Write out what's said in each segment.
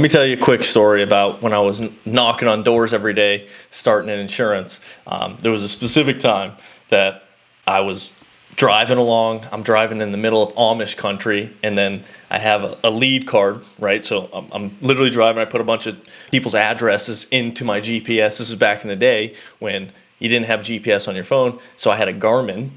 Let me tell you a quick story about when I was knocking on doors every day, starting in insurance. There was a specific time that I was driving along. I'm driving in the middle of Amish country, and then I have a lead card, right? So I'm literally driving. I put a bunch of people's addresses into my GPS. This is back in the day when you didn't have GPS on your phone. So I had a Garmin,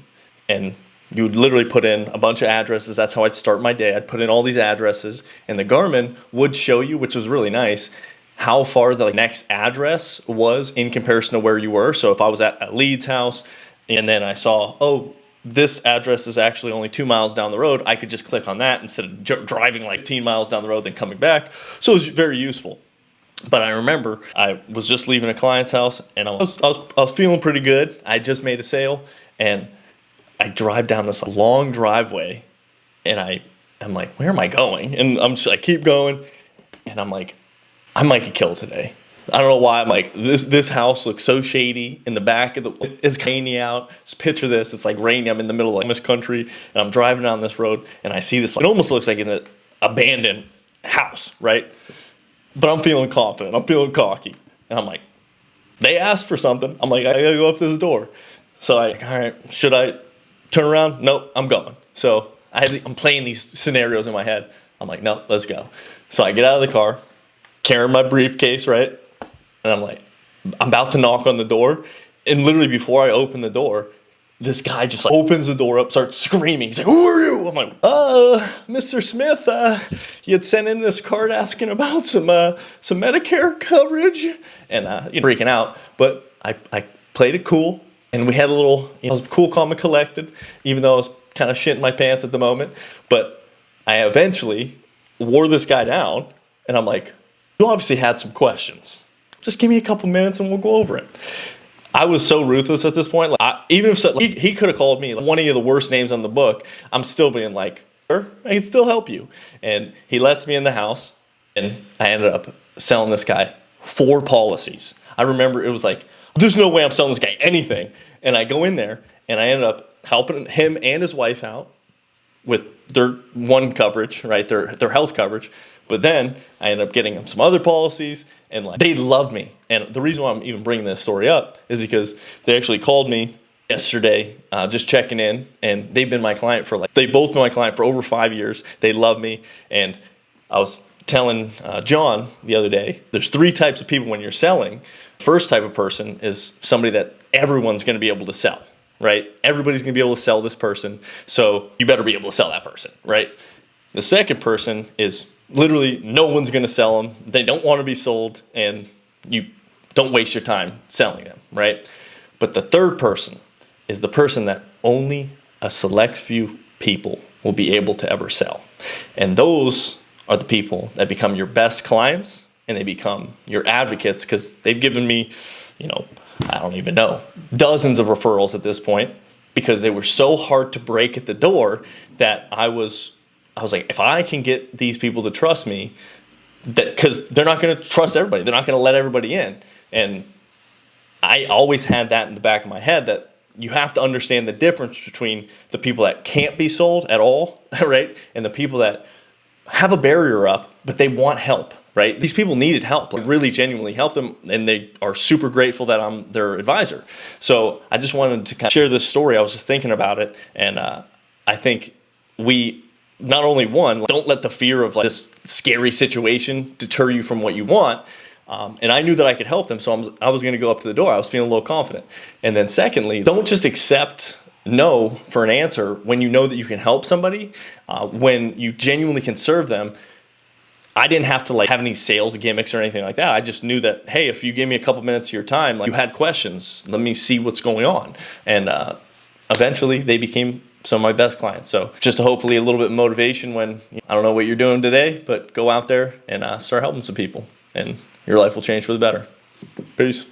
and you would literally put in a bunch of addresses. That's how I'd start my day. I'd put in all these addresses, and the Garmin would show you, which was really nice, how far the next address was in comparison to where you were. So if I was at a lead's house and then I saw, oh, this address is actually only 2 miles down the road, I could just click on that instead of driving like 15 miles down the road then coming back. So it was very useful. But I remember I was just leaving a client's house, and I was feeling pretty good. I just made a sale, and I drive down this long driveway, and I'm like, where am I going? And I keep going, and I'm like, I might get killed today. I don't know why. I'm like, this house looks so shady in the back of it's rainy out. Just picture this. It's like rainy. I'm in the middle of this country, and I'm driving down this road, and I see this. It almost looks like an abandoned house, right? But I'm feeling confident. I'm feeling cocky, and I'm like, they asked for something. I'm like, I gotta go up this door. So all right, should I turn around? Nope, I'm going. So I'm playing these scenarios in my head. I'm like, no, let's go. So I get out of the car, carrying my briefcase, right? And I'm like, I'm about to knock on the door. And literally before I open the door, this guy just opens the door up, starts screaming. He's like, who are you? I'm like, Mr. Smith, you had sent in this card asking about some Medicare coverage. And freaking out. But I played it cool. And we had a little, I was cool, calm, and collected, even though I was kind of shitting my pants at the moment. But I eventually wore this guy down, and I'm like, you obviously had some questions. Just give me a couple minutes and we'll go over it. I was so ruthless at this point. Even if he could have called me one of the worst names on the book, I'm still being like, sure, I can still help you. And he lets me in the house, and I ended up selling this guy 4 policies. I remember it was like, there's no way I'm selling this guy anything. And I go in there, and I ended up helping him and his wife out with their one coverage, right? Their health coverage. But then I ended up getting them some other policies, and they love me. And the reason why I'm even bringing this story up is because they actually called me yesterday, just checking in, and they've been my client they've both been my client for over 5 years. They love me, and I was telling John the other day, there's 3 types of people when you're selling. First type of person is somebody that everyone's going to be able to sell, right? Everybody's going to be able to sell this person, so you better be able to sell that person, right? The second person is literally no one's going to sell them. They don't want to be sold, and you don't waste your time selling them, right? But the third person is the person that only a select few people will be able to ever sell. And those are the people that become your best clients, and they become your advocates, because they've given me, I don't even know, dozens of referrals at this point, because they were so hard to break at the door that I was like, if I can get these people to trust me, because they're not going to trust everybody. They're not going to let everybody in. And I always had that in the back of my head, that you have to understand the difference between the people that can't be sold at all, right? And the people that have a barrier up, but they want help, right? These people needed help, really genuinely help them, and they are super grateful that I'm their advisor. So I just wanted to kind of share this story. I was just thinking about it, and I think we not only don't let the fear of this scary situation deter you from what you want. And I knew that I could help them, so I was going to go up to the door. I was feeling a little confident. And then secondly, don't just accept no for an answer when you know that you can help somebody, when you genuinely can serve them. I didn't have to have any sales gimmicks or anything like that. I just knew that, hey, if you give me a couple minutes of your time, you had questions, let me see what's going on. And eventually they became some of my best clients. So just hopefully a little bit of motivation when, I don't know what you're doing today, but go out there and start helping some people, and your life will change for the better. Peace.